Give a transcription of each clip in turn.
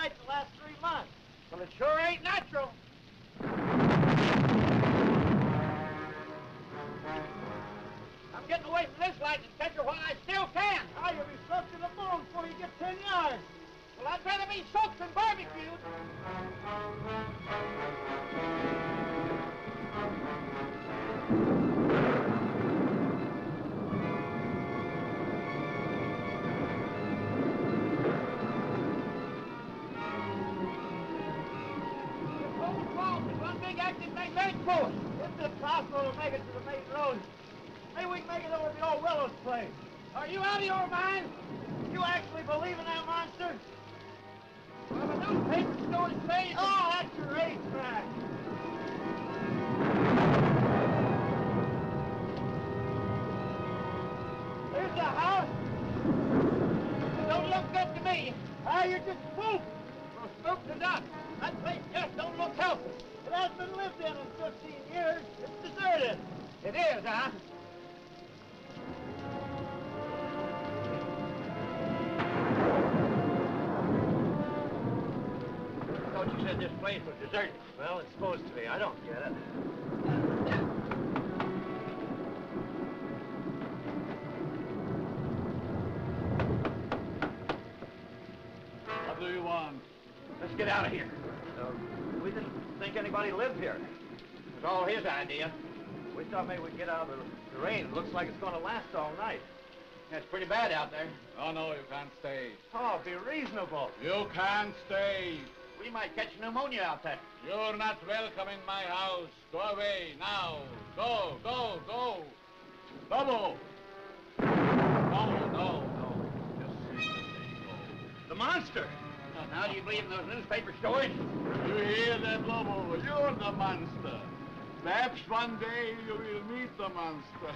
night the last 3 months. Well, it sure ain't natural. I'm getting away from this lightning catcher while I still can. Now you'll be soaked to the bone before you get 10 yards. Well, I'd rather be soaked than barbecued. It's impossible to make it to the main road. Maybe we can make it over to the old Willow's place. Are you out of your mind? You actually believe in that monster? Well, the newspaper stories say... Oh, that's your racetrack. There's the house. It don't look good to me. Ah, you're just spooked. Well, spooked to death. That place just don't look healthy. It hasn't been lived in 15 years. It's deserted. It is, huh? I thought you said this place was deserted. Well, it's supposed to be. I don't get it. What do you want? Let's get out of here. We didn't think anybody lived here. It was all his idea. We thought maybe we'd get out of the rain. It looks like it's going to last all night. It's pretty bad out there. Oh, no, you can't stay. Oh, be reasonable. You can't stay. We might catch pneumonia out there. You're not welcome in my house. Go away, now. Go, go, go. Lobo. No. Just go. The monster. Now, do you believe in those newspaper stories? You hear that, Lobo? You're the monster. Perhaps one day you will meet the monster.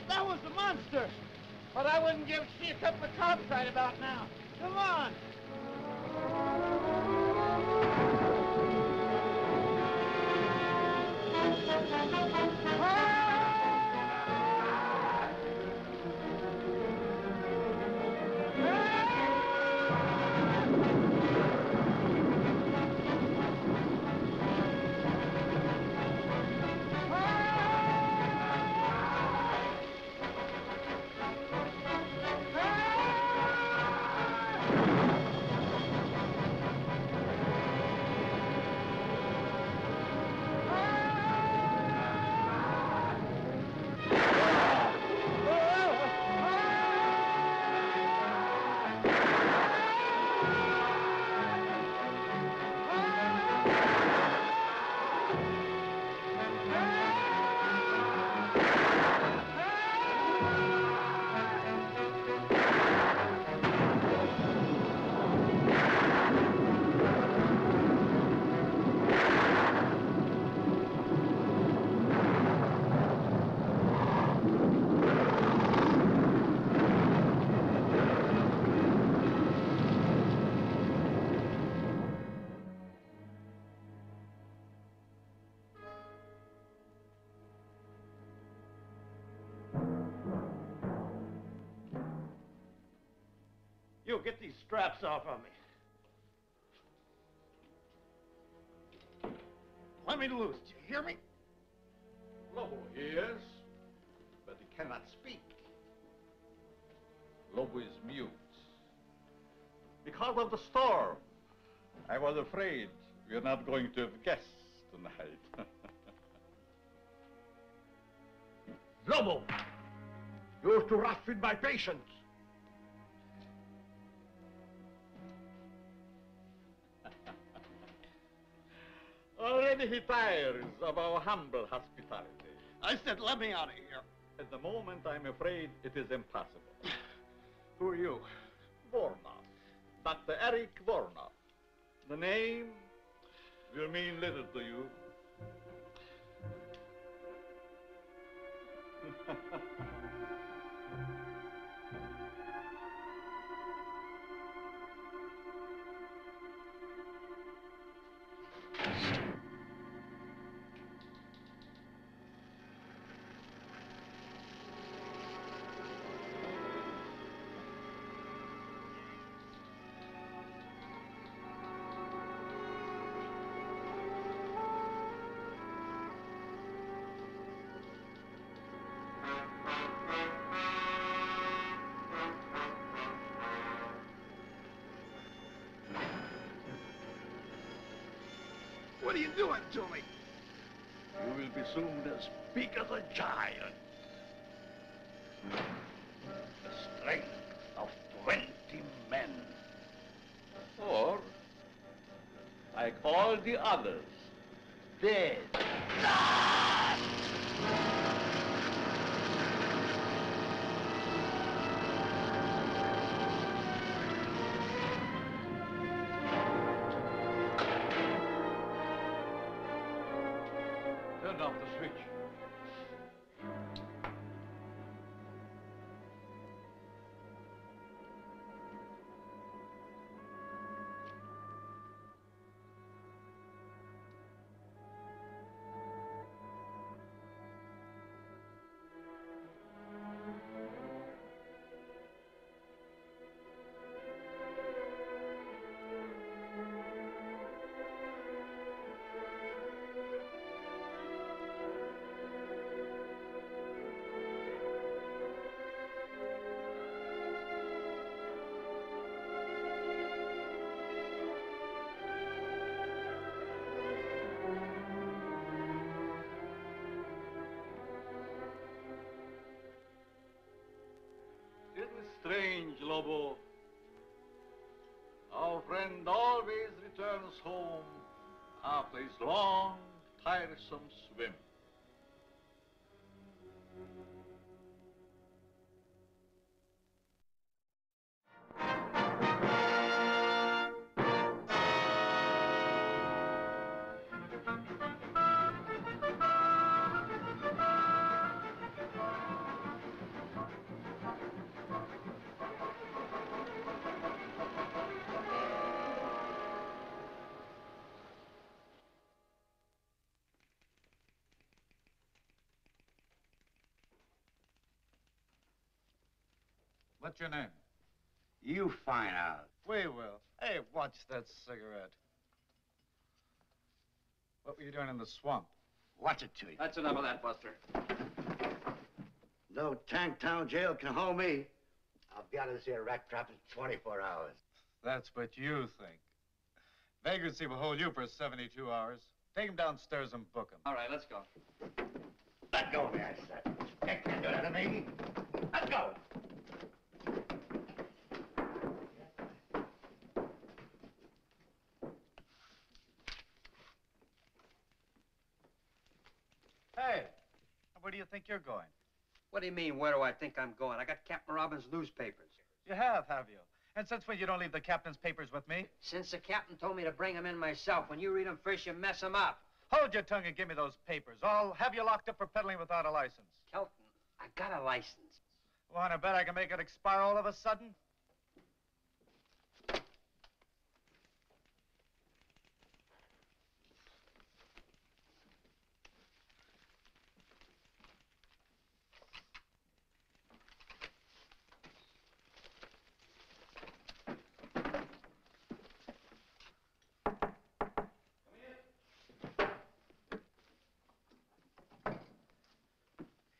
That was the monster. But I wouldn't give see a couple of cops right about now. Come on. get these straps off of me. Let me loose, do you hear me? Lobo hears, but he cannot speak. Lobo is mute. Because of the storm, I was afraid we're not going to have guests tonight. Lobo! You're too rough with my patience. Already he tires of our humble hospitality. I said, let me out of here. At the moment, I'm afraid it is impossible. Who are you? Vornoff. Dr. Eric Vornoff. The name will mean little to you. What are you doing to me? You will be soon as big as a giant. The strength of 20 men. Or, like all the others, dead. Turn off the switch. Isn't it strange, Lobo? Our friend always returns home after his long, tiresome swim. What's your name? You find out. We will. Hey, watch that cigarette. What were you doing in the swamp? Watch it to you. That's enough of that, Buster. No Tanktown jail can hold me. I'll be out of this here rat trap in 24 hours. That's what you think. Vagrancy will hold you for 72 hours. Take him downstairs and book him. All right, let's go. Let go of me, I said. You can't do that to me. Let go. Hey, where do you think you're going? What do you mean, where do I think I'm going? I got Captain Robbins' newspapers. You have you? And since when you don't leave the captain's papers with me? Since the captain told me to bring them in myself. When you read them first, you mess them up. Hold your tongue and give me those papers. I'll have you locked up for peddling without a license. Kelton, I got a license. Want to bet I can make it expire all of a sudden?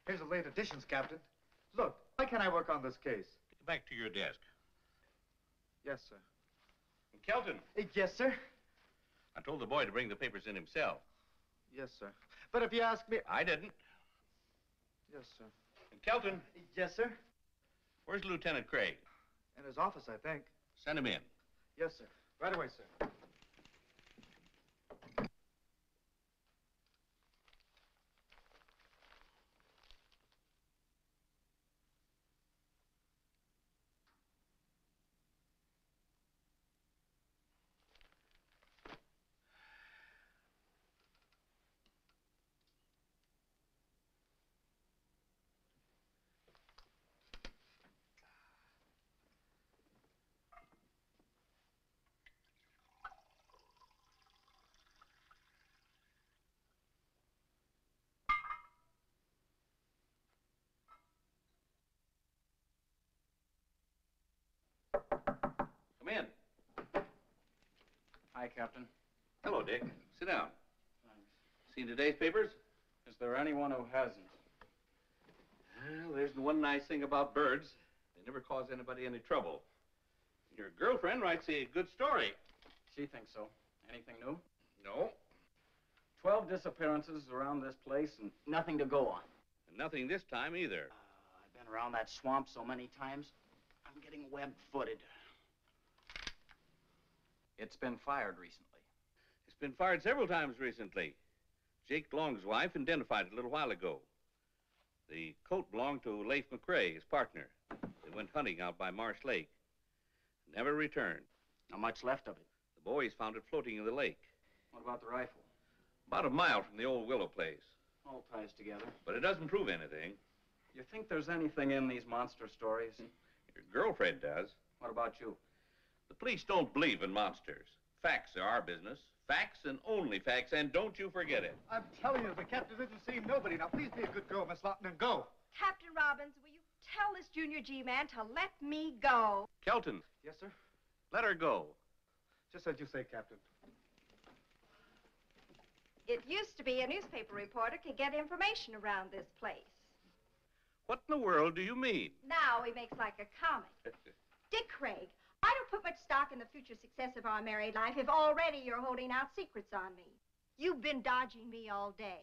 Here's the late editions, Captain. Look, why can't I work on this case? Get back to your desk. Yes, sir. And Kelton, Yes, sir. I told the boy to bring the papers in himself. Yes, sir. But if you ask me... I didn't. Yes, sir. And Kelton, Yes, sir. where's Lieutenant Craig? In his office, I think. Send him in. Yes, sir. Right away, sir. Come in. Hi, Captain. Hello, Dick. Sit down. Thanks. Seen today's papers? Is there anyone who hasn't? Well, there's one nice thing about birds. They never cause anybody any trouble. Your girlfriend writes a good story. She thinks so. Anything new? No. 12 disappearances around this place and nothing to go on. And nothing this time either. I've been around that swamp so many times, I'm getting web-footed. It's been fired recently. It's been fired several times recently. Jake Long's wife identified it a little while ago. The coat belonged to Leif McCoy, his partner. They went hunting out by Marsh Lake. Never returned. Not much left of it. The boys found it floating in the lake. What about the rifle? About a mile from the old willow place. All ties together. But it doesn't prove anything. You think there's anything in these monster stories? Your girlfriend does. What about you? The police don't believe in monsters. Facts are our business. Facts and only facts, and don't you forget it. I'm telling you, the captain isn't seeing nobody. Now, please be a good girl, Miss Lawton, and go. Captain Robbins, will you tell this Junior G man to let me go? Kelton, Yes, sir? let her go. Just as you say, Captain. It used to be a newspaper reporter could get information around this place. What in the world do you mean? Now he makes like a comic. Dick Craig, I don't put much stock in the future success of our married life if already you're holding out secrets on me. You've been dodging me all day.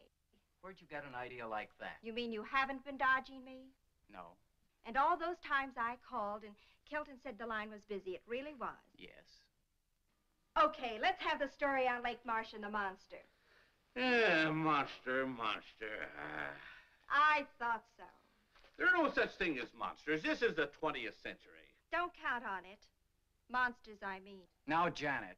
Where'd you get an idea like that? You mean you haven't been dodging me? No. And all those times I called and Kelton said the line was busy, it really was. Yes. Okay, let's have the story on Lake Marsh and the monster. Monster. I thought so. There are no such thing as monsters. This is the 20th century. Don't count on it. Monsters, I mean. Now, Janet,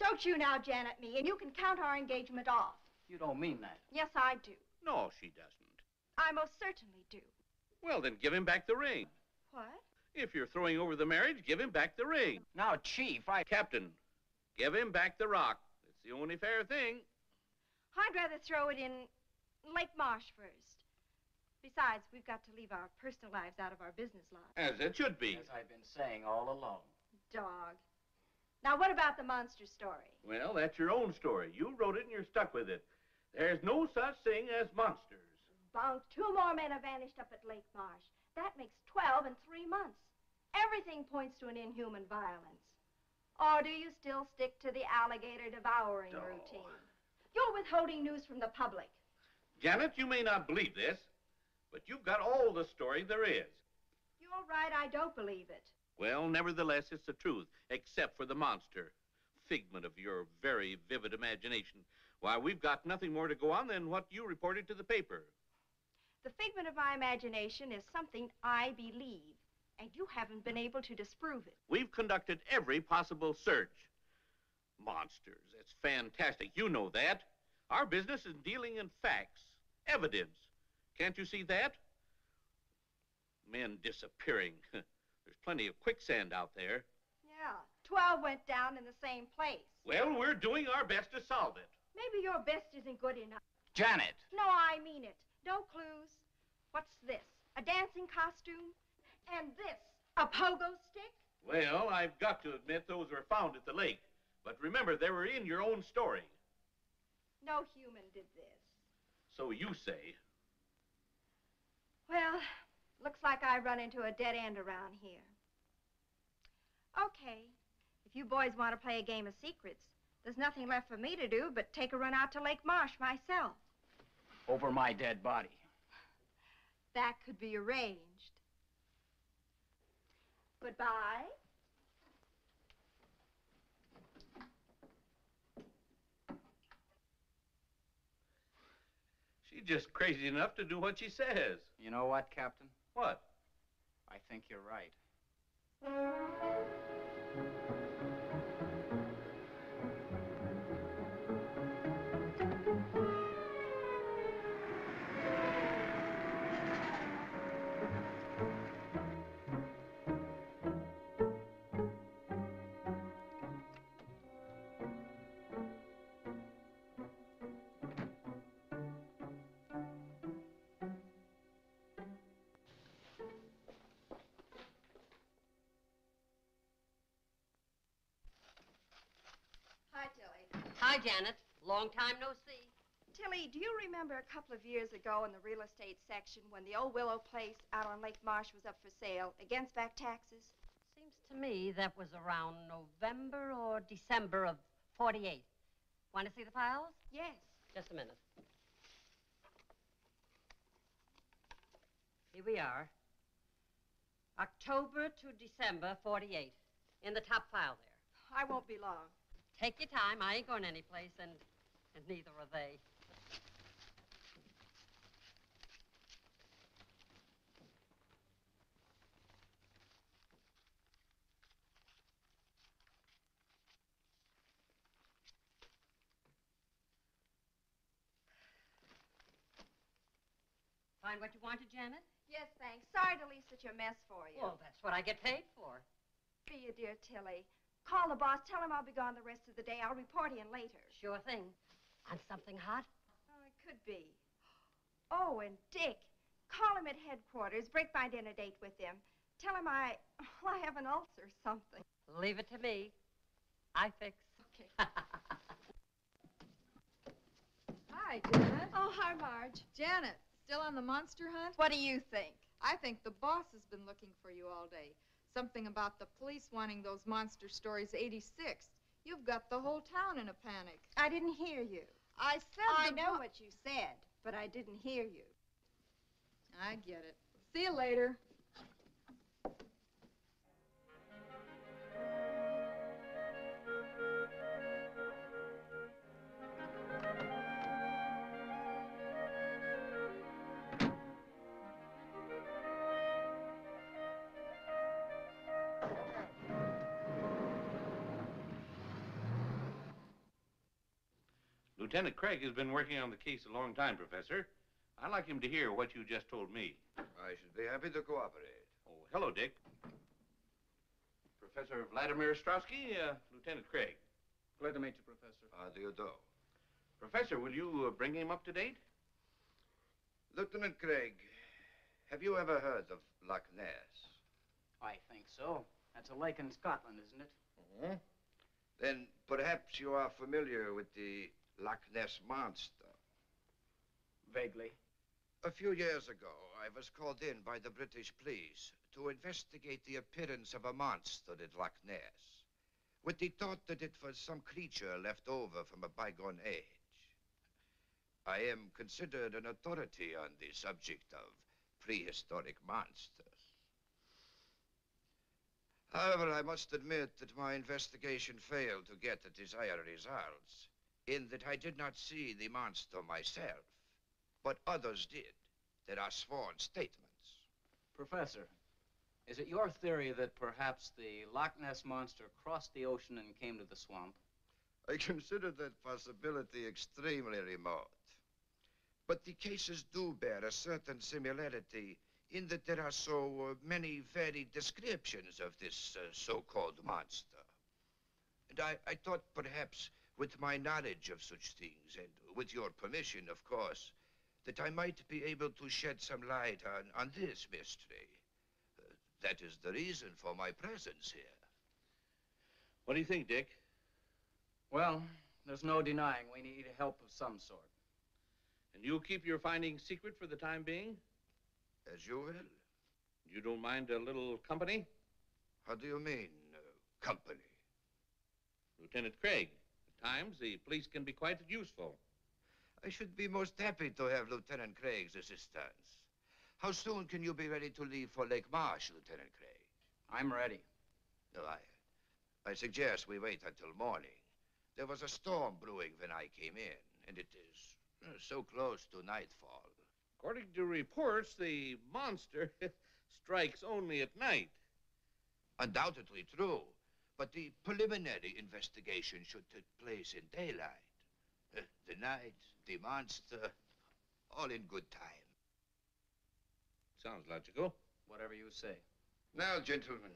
Don't you now Janet me, and you can count our engagement off. you don't mean that. Yes, I do. No, she doesn't. I most certainly do. Well, then give him back the ring. What? If you're throwing over the marriage, give him back the ring. Now, Chief, Captain, give him back the rock. It's the only fair thing. I'd rather throw it in Lake Marsh first. Besides, we've got to leave our personal lives out of our business lives. As it should be. As I've been saying all along. Dog. Now, what about the monster story? Well, that's your own story. You wrote it and you're stuck with it. There's no such thing as monsters. Bounce, 2 more men have vanished up at Lake Marsh. That makes 12 in 3 months. Everything points to an inhuman violence. Or do you still stick to the alligator devouring No. routine? You're withholding news from the public. Janet, you may not believe this, but you've got all the story there is. You're right, I don't believe it. Well, nevertheless, it's the truth, except for the monster. Figment of your very vivid imagination. Why, we've got nothing more to go on than what you reported to the paper. The figment of my imagination is something I believe, and you haven't been able to disprove it. We've conducted every possible search. Monsters, that's fantastic. You know that. Our business is dealing in facts, evidence. Can't you see that? Men disappearing. There's plenty of quicksand out there. Yeah, 12 went down in the same place. Well, we're doing our best to solve it. Maybe your best isn't good enough. Janet! No, I mean it. No clues. What's this? A dancing costume? And this, a pogo stick? Well, I've got to admit those were found at the lake. But remember, they were in your own story. No human did this. So you say. Well, looks like I run into a dead end around here. Okay, if you boys want to play a game of secrets, there's nothing left for me to do but take a run out to Lake Marsh myself. Over my dead body. That could be arranged. Goodbye. She's just crazy enough to do what she says. You know what, Captain? What? I think you're right. Hi, Tilly. Hi, Janet. Long time no see. Tilly, do you remember a couple of years ago in the real estate section when the old Willow place out on Lake Marsh was up for sale against back taxes? Seems to me that was around November or December of 48. Want to see the files? Yes. Just a minute. Here we are. October to December 48. In the top file there. I won't be long. Take your time. I ain't going anyplace, and neither are they. Find what you wanted, Janet? Yes, thanks. Sorry to leave such a mess for you. Well, that's what I get paid for. Be you, dear Tilly. Call the boss. Tell him I'll be gone the rest of the day. I'll report in later. Sure thing. Want something hot? Oh, it could be. Oh, and Dick. Call him at headquarters. Break my dinner date with him. Tell him I have an ulcer or something. Leave it to me. I fix. Okay. Hi, Janet. Oh, hi, Marge. Janet, still on the monster hunt? What do you think? I think the boss has been looking for you all day. Something about the police wanting those monster stories 86. You've got the whole town in a panic. I didn't hear you. I said I know what you said, but I didn't hear you. I get it. See you later. Lieutenant Craig has been working on the case a long time, Professor. I'd like him to hear what you just told me. I should be happy to cooperate. Oh, hello, Dick. Professor Vladimir Ostrowski, Lieutenant Craig. Glad to meet you, Professor. How do you do? Professor, will you bring him up to date? Lieutenant Craig, have you ever heard of Loch Ness? I think so. That's a lake in Scotland, isn't it? Mm-hmm. Then perhaps you are familiar with the Loch Ness Monster. Vaguely. A few years ago, I was called in by the British police to investigate the appearance of a monster at Loch Ness, with the thought that it was some creature left over from a bygone age. I am considered an authority on the subject of prehistoric monsters. However, I must admit that my investigation failed to get the desired results, in that I did not see the monster myself, but others did. There are sworn statements. Professor, is it your theory that perhaps the Loch Ness Monster crossed the ocean and came to the swamp? I consider that possibility extremely remote. But the cases do bear a certain similarity in that there are so many varied descriptions of this so-called monster. And I thought perhaps with my knowledge of such things, and with your permission, of course, that I might be able to shed some light on this mystery. That is the reason for my presence here. What do you think, Dick? Well, there's no denying we need help of some sort. And you'll keep your findings secret for the time being? As you will. You don't mind a little company? How do you mean, company? Lieutenant Craig, at times the police can be quite useful. I should be most happy to have Lieutenant Craig's assistance. How soon can you be ready to leave for Lake Marsh, Lieutenant Craig? I'm ready. No, I suggest we wait until morning. There was a storm brewing when I came in, and it is so close to nightfall. According to reports, the monster strikes only at night. Undoubtedly true, but the preliminary investigation should take place in daylight. The night, the monster, all in good time. Sounds logical. Whatever you say. Now, gentlemen,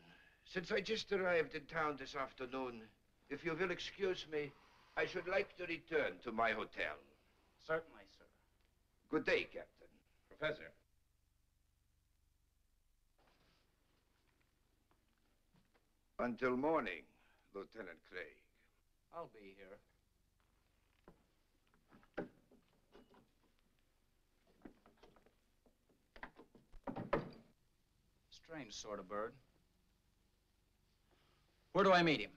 since I just arrived in town this afternoon, if you will excuse me, I should like to return to my hotel. Certainly, sir. Good day, Captain. Professor. Until morning, Lieutenant Craig. I'll be here. Strange sort of bird. Where do I meet him?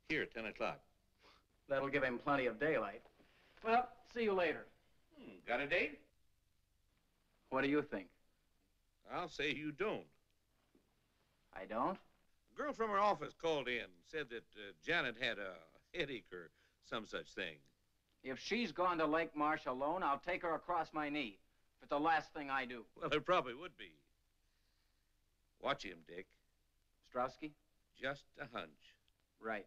Here, 10 o'clock. That'll give him plenty of daylight. Well, see you later. Got a date? What do you think? I'll say you don't. I don't? A girl from her office called in, said that Janet had a headache or some such thing. If she's gone to Lake Marsh alone, I'll take her across my knee. If it's the last thing I do. Well, it probably would be. Watch him, Dick. Strowski? Just a hunch. Right.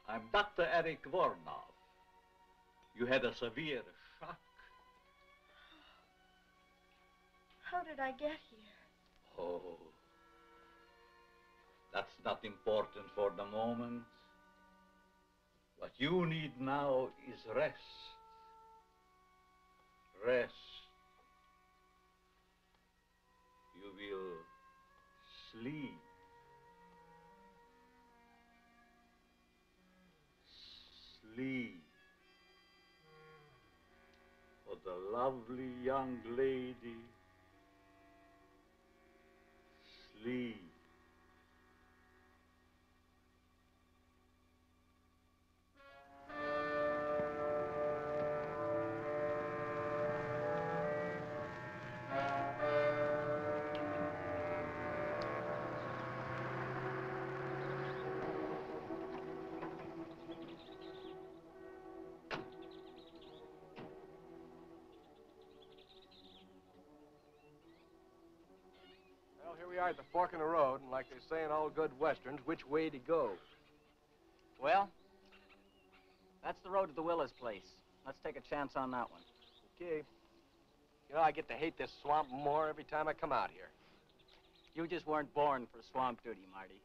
I'm Dr. Eric Vornoff. You had a severe shock. How did I get here? Oh, that's not important for the moment. What you need now is rest. Rest. You will sleep. Sleep. For the lovely young lady. Sleep. we are at the fork in the road, and like they say in all good westerns, which way to go? Well, that's the road to the Willis place. Let's take a chance on that one. Okay. You know, I get to hate this swamp more every time I come out here. You just weren't born for swamp duty, Marty.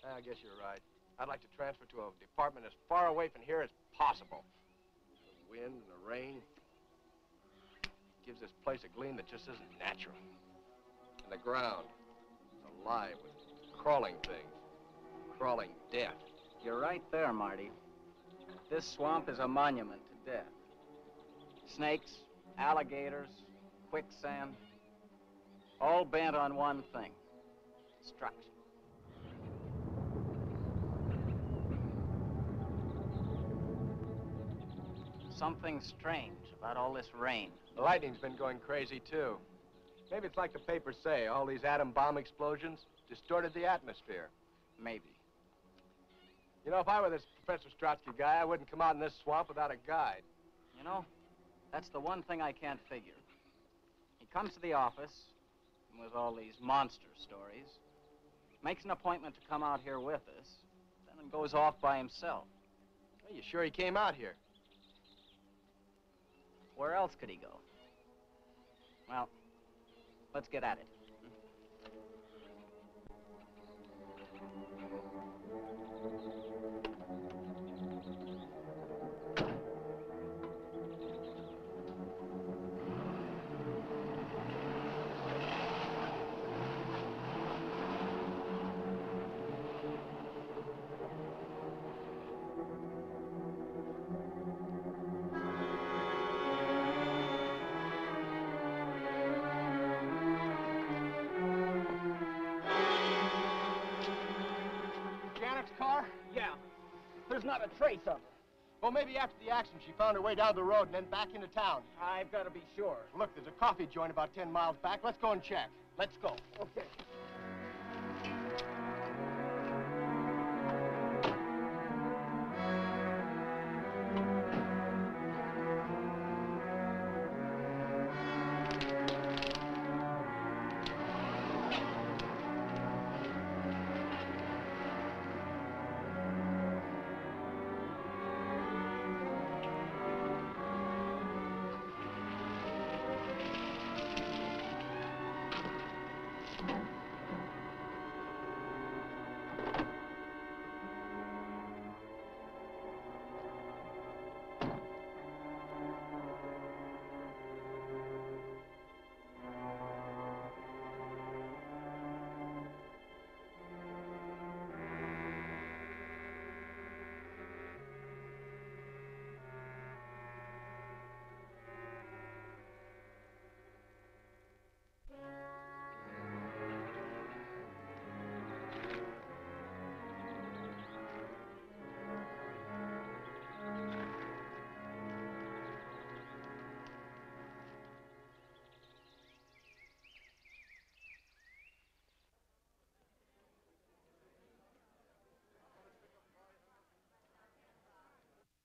I guess you're right. I'd like to transfer to a department as far away from here as possible. The wind and the rain gives this place a gleam that just isn't natural. And the ground is alive with crawling things, crawling death. You're right there, Marty. This swamp is a monument to death. Snakes, alligators, quicksand, all bent on one thing: destruction. Something strange about all this rain. The lightning's been going crazy, too. Maybe it's like the papers say, all these atom bomb explosions distorted the atmosphere. Maybe. You know, if I were this Professor Strotsky guy, I wouldn't come out in this swamp without a guide. You know, that's the one thing I can't figure. He comes to the office with all these monster stories, makes an appointment to come out here with us, then goes off by himself. Are you sure he came out here? Where else could he go? Well, let's get at it. Car? Yeah. There's not a trace of her. Well, maybe after the accident, she found her way down the road and then back into town. I've got to be sure. Look, there's a coffee joint about 10 miles back. Let's go and check. Let's go. Okay.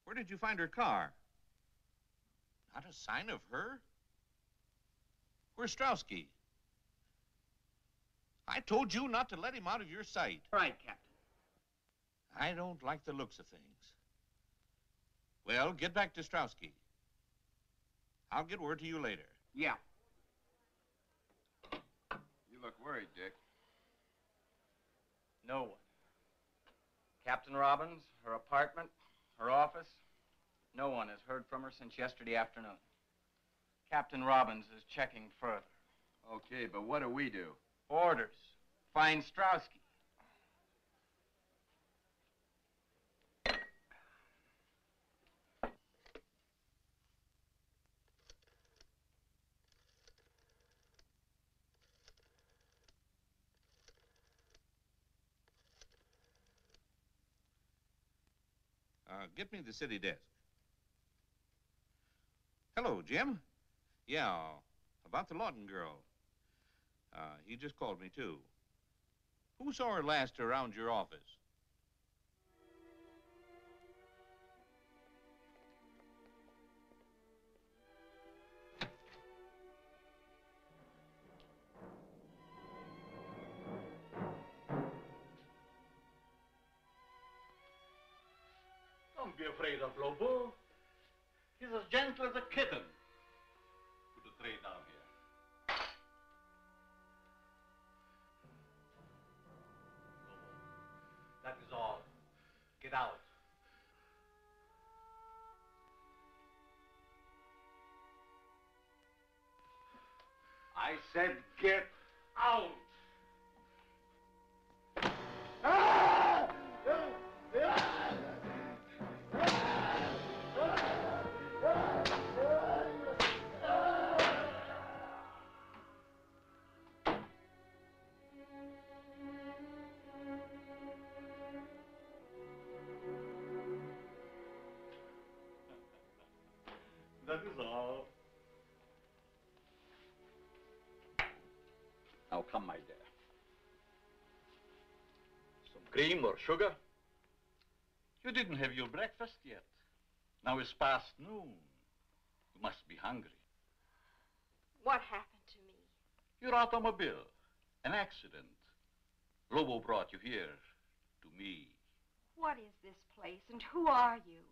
Where did you find her car? Not a sign of her? Where's Strowski? I told you not to let him out of your sight. Right, Captain. I don't like the looks of things. Well, get back to Strowski. I'll get word to you later. Yeah. You look worried, Dick. No one. Captain Robbins, her apartment, her office. No one has heard from her since yesterday afternoon. Captain Robbins is checking further. Okay, but what do we do? Orders. Find Strowski. Get me the city desk. Hello, Jim. Yeah, about the Lawton girl. He just called me, too. Who saw her last around your office? Don't be afraid of Lobo. He's as gentle as a kitten. Put the tray down here. Lobo, that is all. Get out. I said get out. That is all. Now come, my dear. Some cream or sugar? You didn't have your breakfast yet. Now it's past noon. You must be hungry. What happened to me? Your automobile. An accident. Lobo brought you here to me. What is this place and who are you?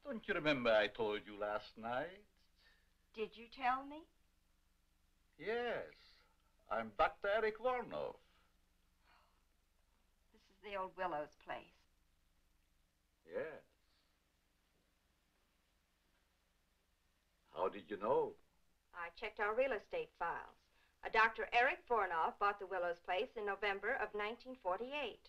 Don't you remember I told you last night? Did you tell me? Yes. I'm Dr. Eric Vornoff. This is the old Willow's place. Yes. How did you know? I checked our real estate files. A Dr. Eric Vornoff bought the Willow's place in November of 1948.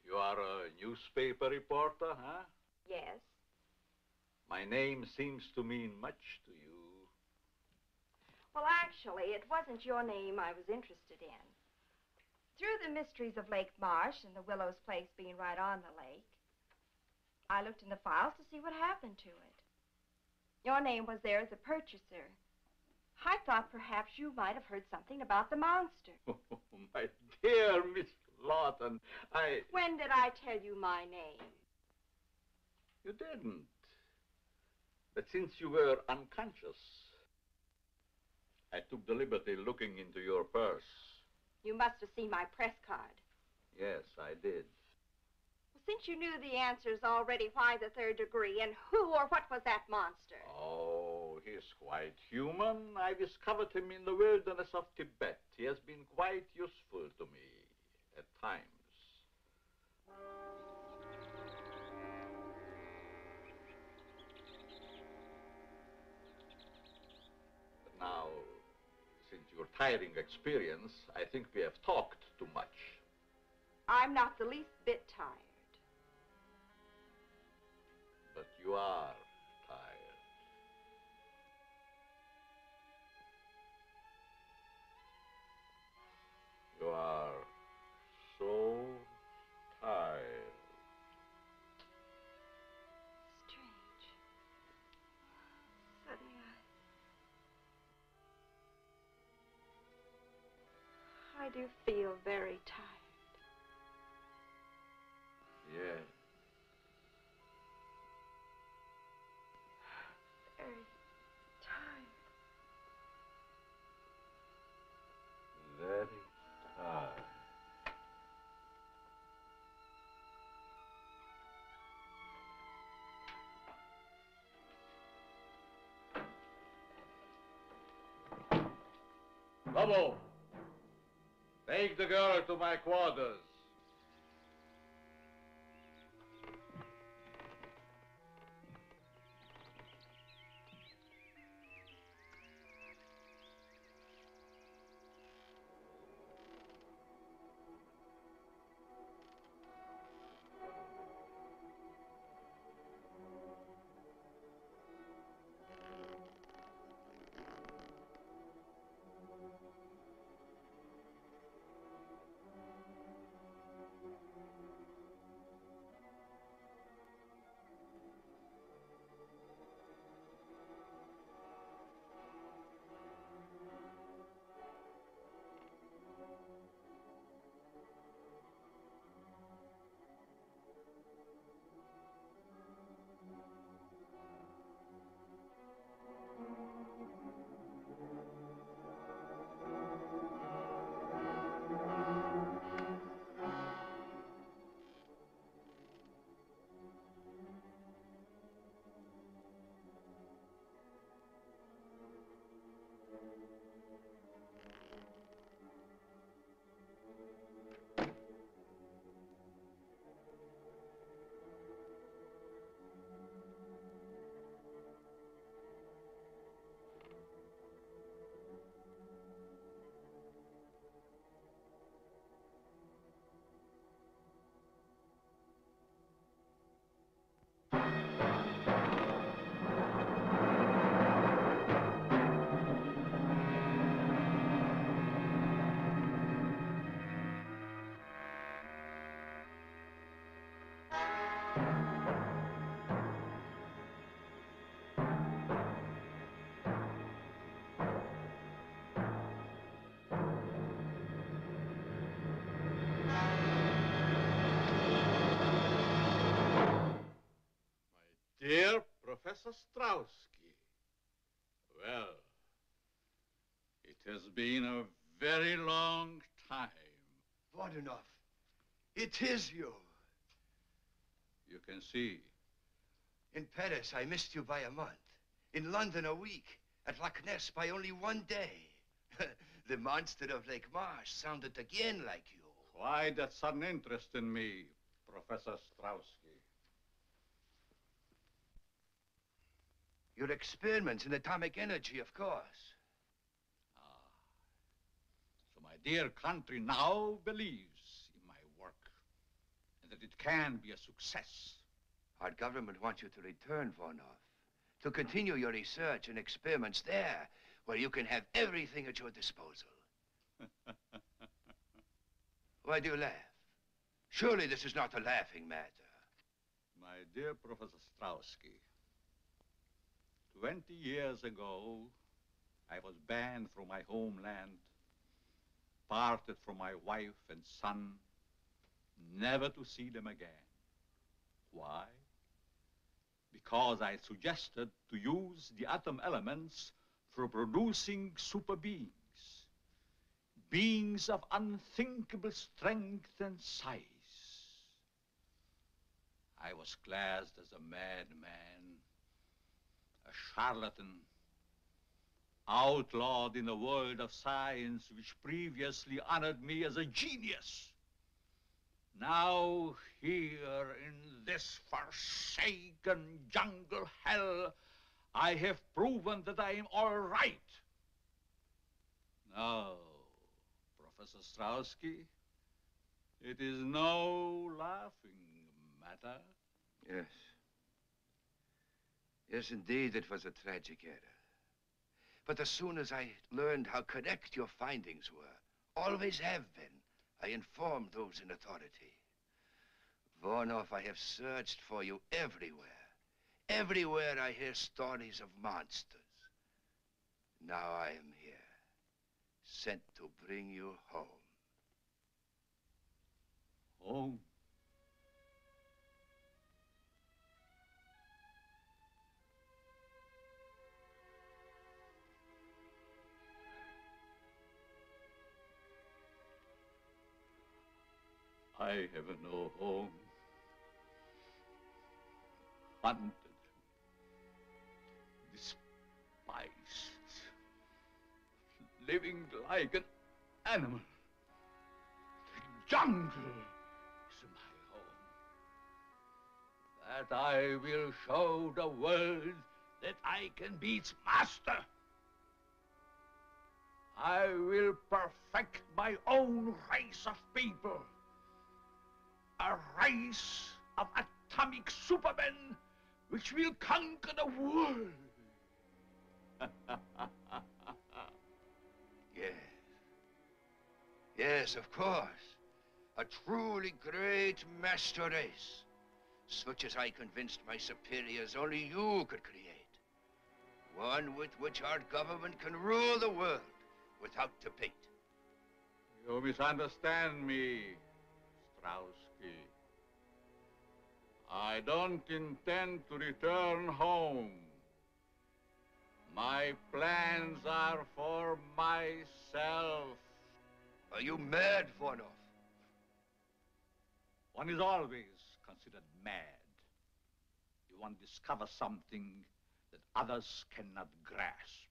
You are a newspaper reporter, huh? Yes. My name seems to mean much to you. Well, actually, it wasn't your name I was interested in. Through the mysteries of Lake Marsh and the Willow's place being right on the lake, I looked in the files to see what happened to it. Your name was there as a purchaser. I thought perhaps you might have heard something about the monster. Oh, my dear Miss Lawton, When did I tell you my name? You didn't. But since you were unconscious, I took the liberty looking into your purse. You must have seen my press card. Yes, I did. Well, since you knew the answers already, why the third degree? And who or what was that monster? Oh, he's quite human. I discovered him in the wilderness of Tibet. He has been quite useful to me at times. But now, since your tiring experience, I think we have talked too much. I'm not the least bit tired. But you are tired. You are so tired. Strange. Suddenly I do feel very tired. Yes. Very tired. Very tired. Lobo, take the girl to my quarters. Professor Strowski. Well, it has been a very long time. Vornoff, it is you. You can see. In Paris, I missed you by a month. In London, a week. At Loch Ness, by only 1 day. The monster of Lake Marsh sounded again like you. Why that sudden interest in me, Professor Strowski? Your experiments in atomic energy, of course. So my dear country now believes in my work and that it can be a success. Our government wants you to return, Vornoff, to continue your research and experiments there, where you can have everything at your disposal. Why do you laugh? Surely this is not a laughing matter. My dear Professor Strowski, 20 years ago, I was banned from my homeland, parted from my wife and son, never to see them again. Why? Because I suggested to use the atom elements for producing super beings. Beings of unthinkable strength and size. I was classed as a madman, a charlatan, outlawed in a world of science which previously honored me as a genius. Now, here in this forsaken jungle hell, I have proven that I am all right. Now, Professor Strowski, it is no laughing matter. Yes. Yes, indeed, it was a tragic error. But as soon as I learned how correct your findings were, always have been, I informed those in authority. Vornoff, I have searched for you everywhere. Everywhere I hear stories of monsters. Now I am here, sent to bring you home. Home? I have no home. Hunted, despised, living like an animal. The jungle is my home. That I will show the world that I can be its master. I will perfect my own race of people. A race of atomic supermen which will conquer the world. Yes. Yes, of course. A truly great master race, such as I convinced my superiors only you could create. One with which our government can rule the world without debate. You misunderstand me, Strowski. I don't intend to return home. My plans are for myself. Are you mad, Vornoff? One is always considered mad. You want to discover something that others cannot grasp.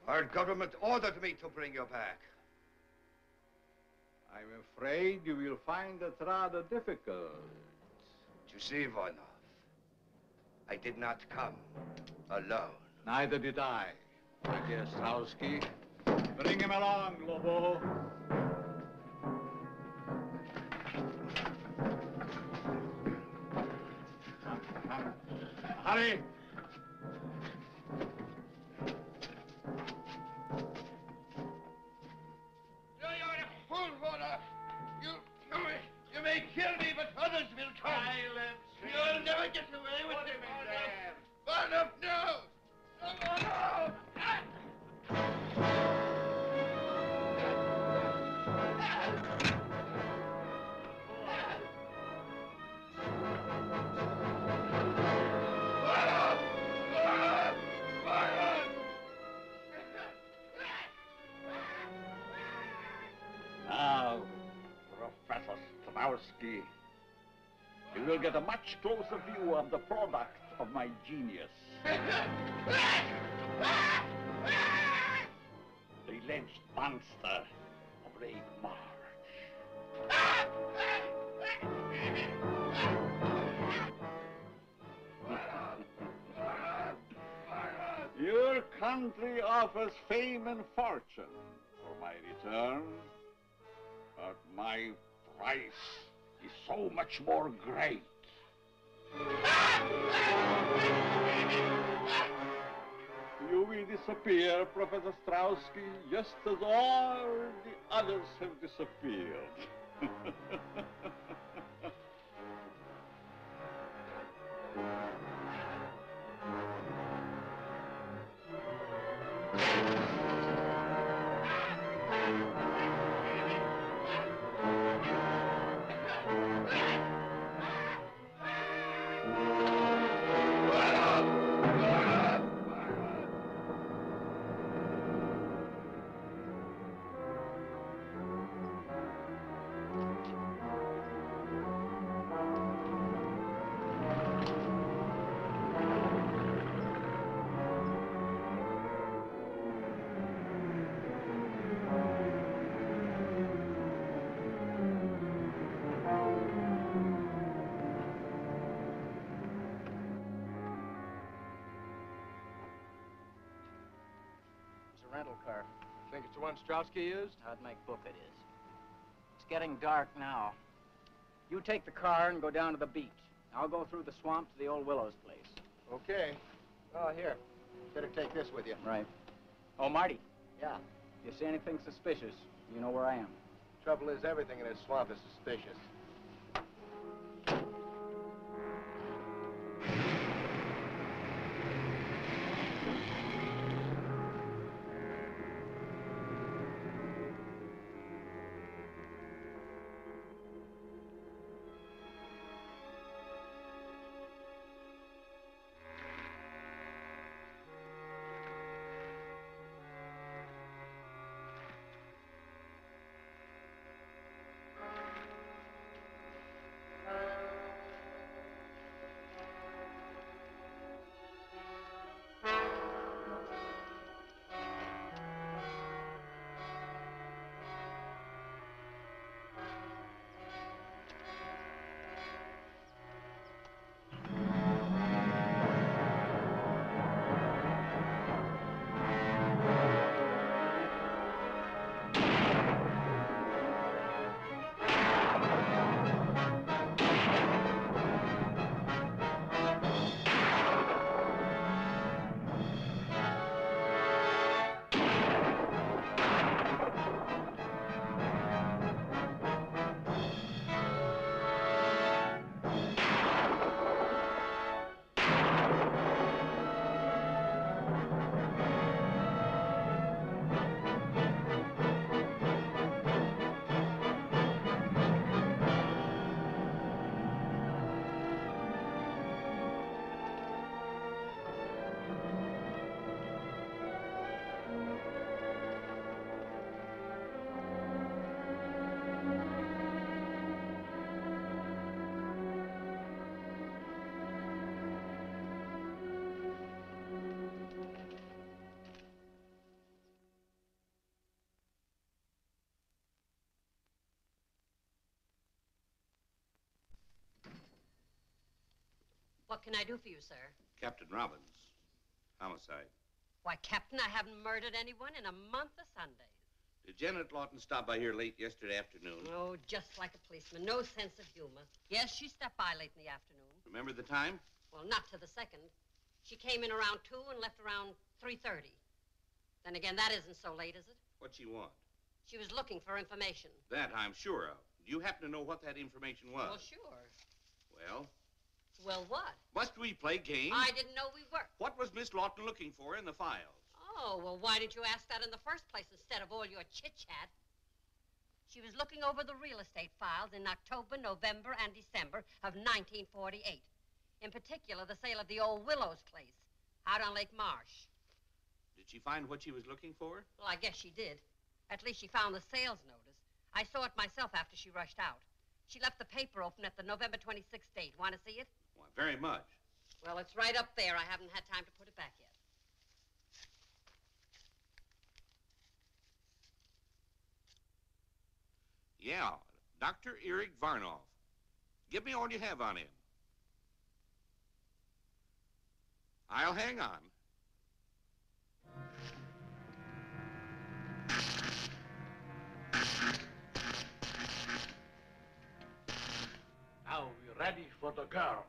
Our government ordered me to bring you back. I'm afraid you will find it rather difficult. You see, Vornoff, I did not come alone. Neither did I, my dear Strowski. Bring him along, Lobo. Hurry! You may kill me, but others will come. You'll never get away with it, Vornoff. Vornoff, no! No! Ostrowski, you will get a much closer view of the product of my genius. The alleged monster of Lake March. Your country offers fame and fortune for my return, but my price is so much more great. You will disappear, Professor Strowski, just as all the others have disappeared. Rental car. Think it's the one Strowski used? I'd make book it is. It's getting dark now. You take the car and go down to the beach. I'll go through the swamp to the old Willows place. Okay. Oh, here. Better take this with you. Right. Oh, Marty. Yeah. If you see anything suspicious, you know where I am. Trouble is, everything in this swamp is suspicious. What can I do for you, sir? Captain Robbins. Homicide. Why, Captain, I haven't murdered anyone in a month of Sundays. Did Janet Lawton stop by here late yesterday afternoon? Oh, just like a policeman. No sense of humor. Yes, she stopped by late in the afternoon. Remember the time? Well, not to the second. She came in around 2 and left around 3:30. Then again, that isn't so late, is it? What'd she want? She was looking for information. That I'm sure of. Do you happen to know what that information was? Well, sure. Well? Well, what? Must we play games? I didn't know we were. What was Miss Lawton looking for in the files? Oh, well, why didn't you ask that in the first place instead of all your chit-chat? She was looking over the real estate files in October, November, and December of 1948. In particular, the sale of the old Willows place out on Lake Marsh. Did she find what she was looking for? Well, I guess she did. At least she found the sales notice. I saw it myself after she rushed out. She left the paper open at the November 26th date. Want to see it? Why, very much. Well, it's right up there. I haven't had time to put it back yet. Yeah, Dr. Eric Vornoff. Give me all you have on him. I'll hang on. Now we're ready for the girl.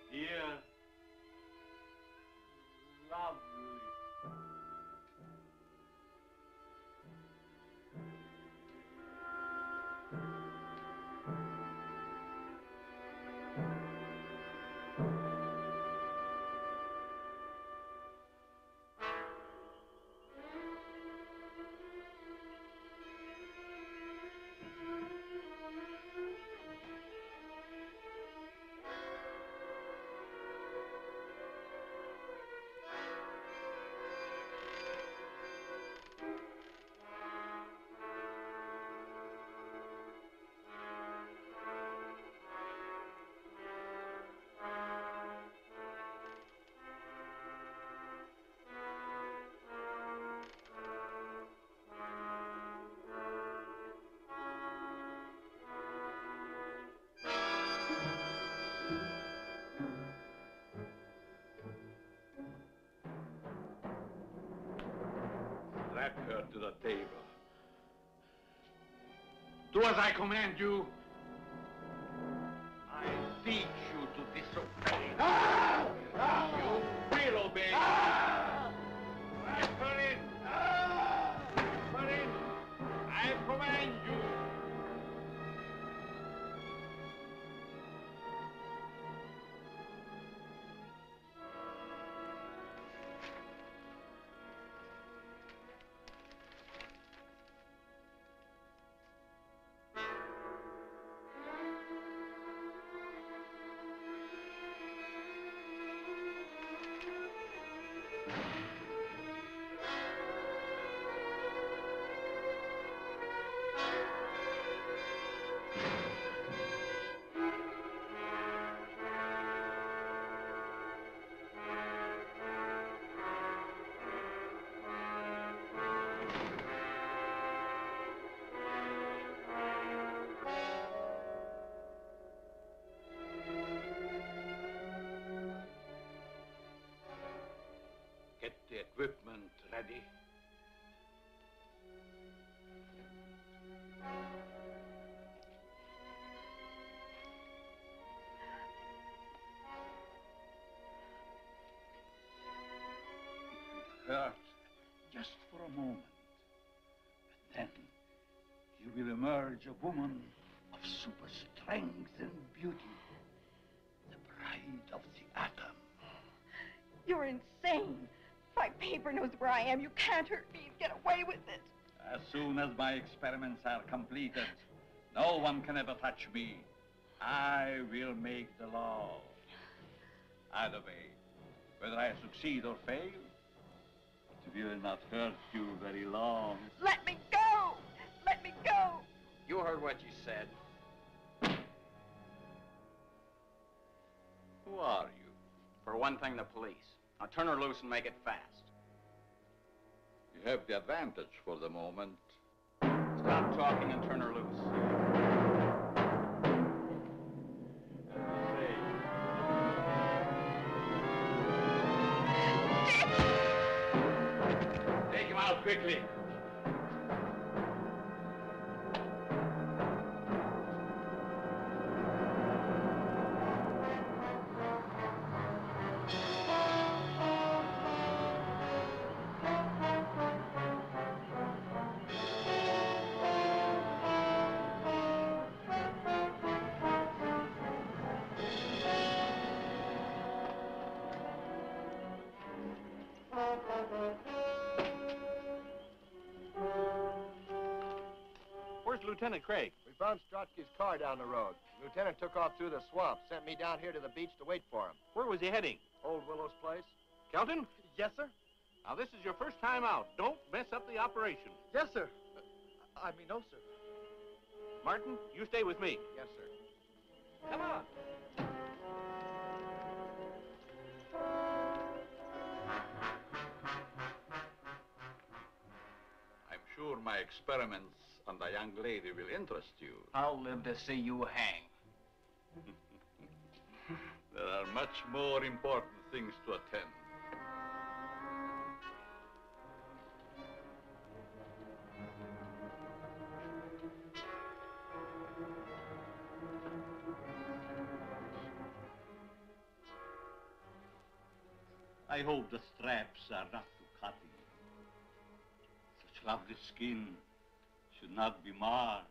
Dear, lovely. Strap her to the table. Do as I command you. I teach you to disobey. You will obey. Get her in. Get her in. I command you. Get the equipment ready. It will hurt just for a moment. But then you will emerge a woman of super strength and beauty. The bride of the atom. You're insane. My paper knows where I am. You can't hurt me. Get away with it. As soon as my experiments are completed, no one can ever touch me. I will make the law. Either way, whether I succeed or fail, it will not hurt you very long. Let me go! Let me go! You heard what you said. Who are you? For one thing, the police. Now turn her loose and make it fast. You have the advantage for the moment. Stop talking and turn her loose. Say, quickly. Where's Lieutenant Craig? We found Strotsky's car down the road. Lieutenant took off through the swamp, sent me down here to the beach to wait for him. Where was he heading? Old Willow's place? Kelton? Yes, sir. Now, this is your first time out. Don't mess up the operation. Yes, sir. No, sir. Martin, you stay with me. Yes, sir. Come on. I'm sure my experiments on the young lady will interest you. I'll live to see you hang. There are much more important things to attend. I hope the straps are not too cutting. Such lovely skin should not be marred.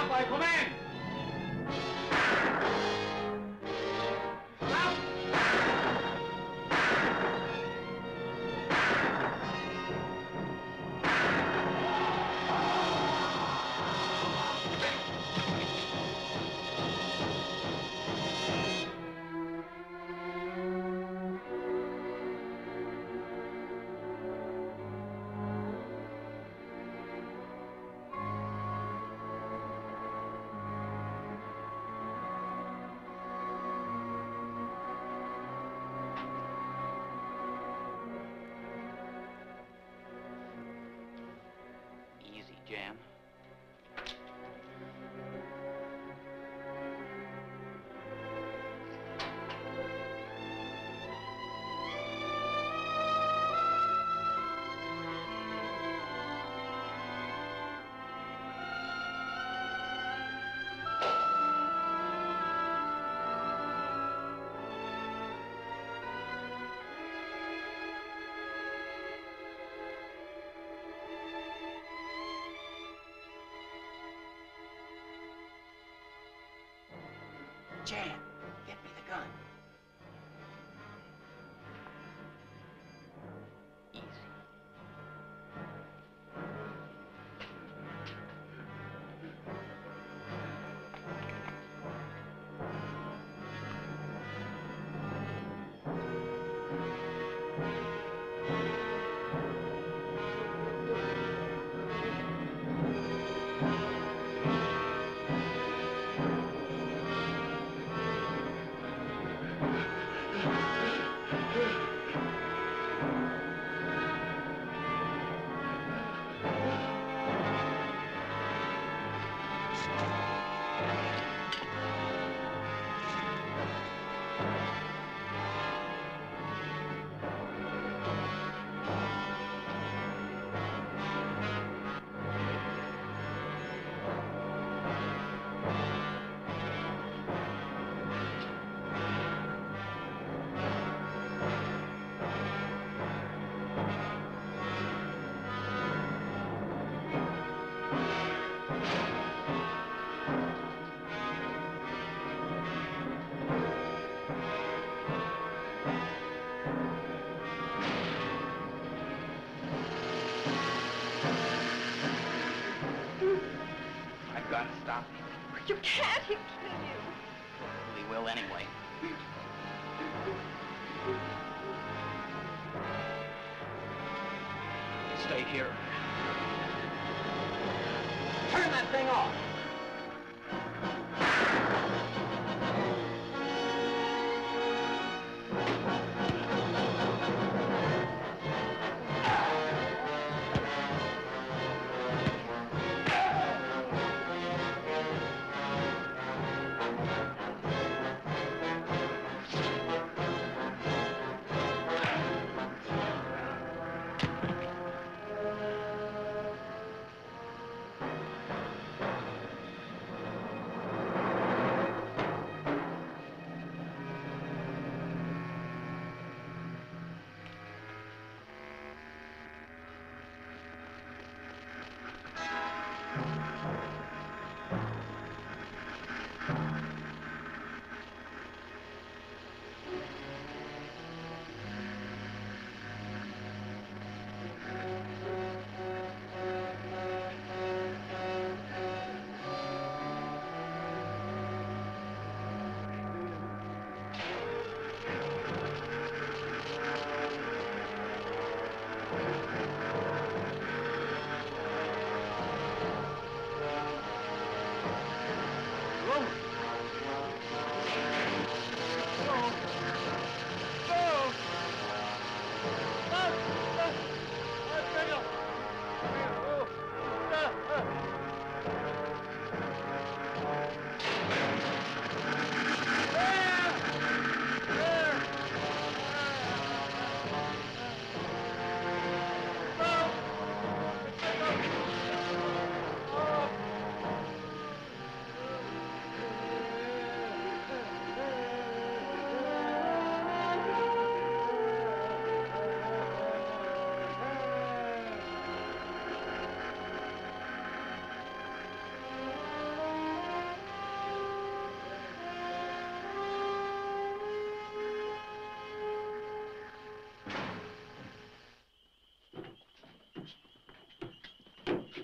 By command! Stop! Jan. Jan, get me the gun. Easy. gotta stop him. You can't. He'll kill you. We will anyway. Stay here. Turn that thing off.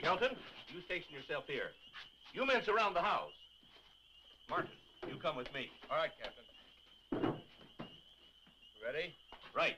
Kelton, you station yourself here. You men surround the house. Martin, you come with me. All right, Captain. Ready? Right.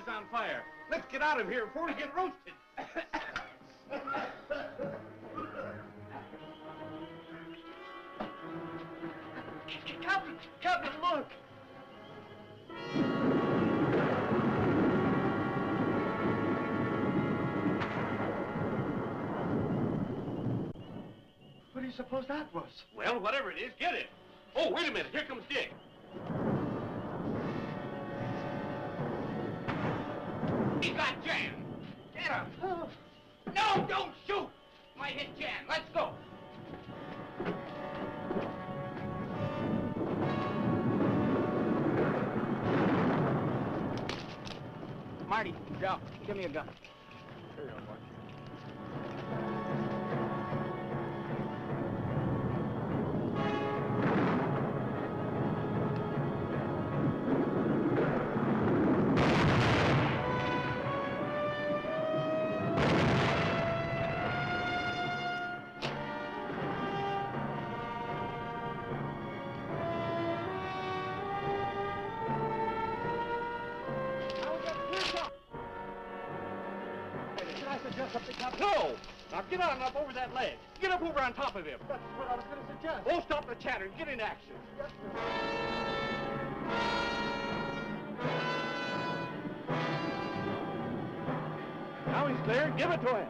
On fire. Let's get out of here before we get roasted. Captain, look. suppose that was? Well, whatever it is, get it. Oh, wait a minute. Here comes Dick. He got Jan. Get him. No, don't shoot. Might hit Jan. Let's go. Marty, Joe, give me a gun. Here you go, boy. No! Now get on up over that ledge. Get up over on top of him. That's what I was going to suggest. Oh, stop the chatter and get in action. Yes, sir. Now he's clear. Give it to him.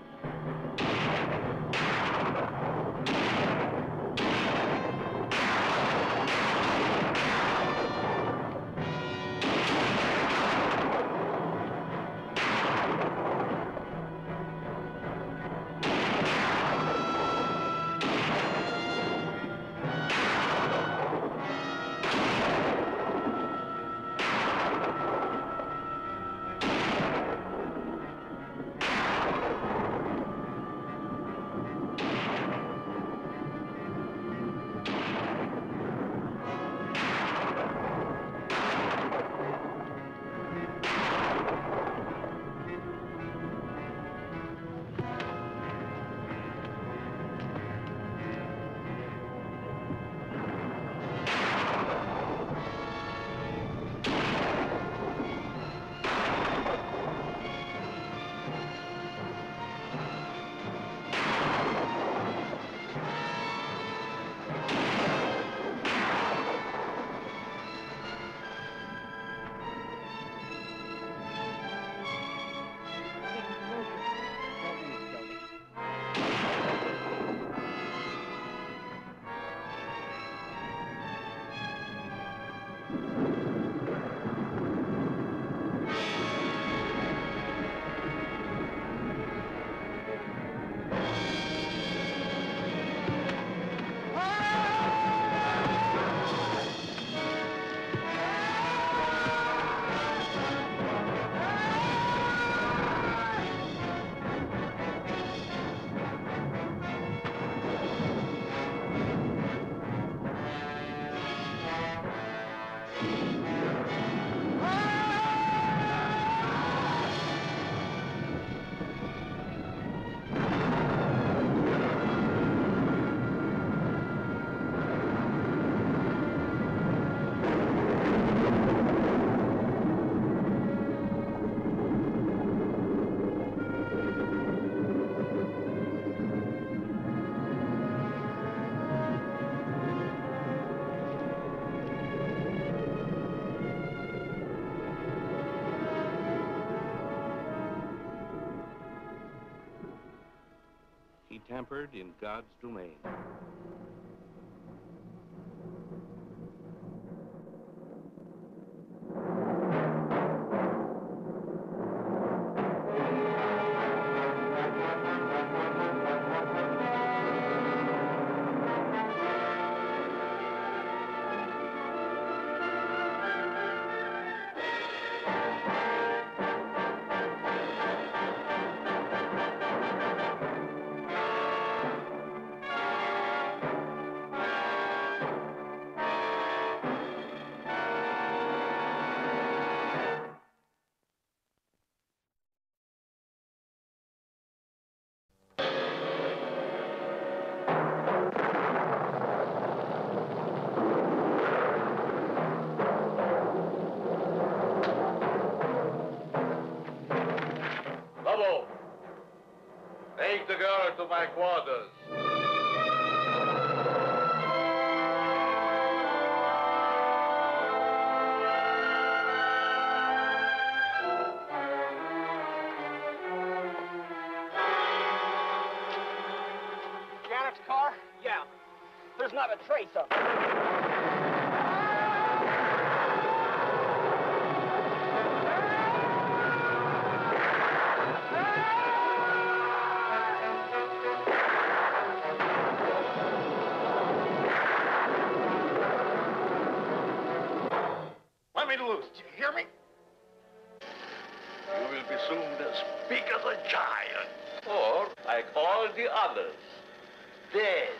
Tampered in God's domain. Lobo, take the girl to my quarters. Janet's car? Yeah. not a trace of it. Let me loose. Do you hear me? You will be soon as big as a giant. Or, like all the others, dead.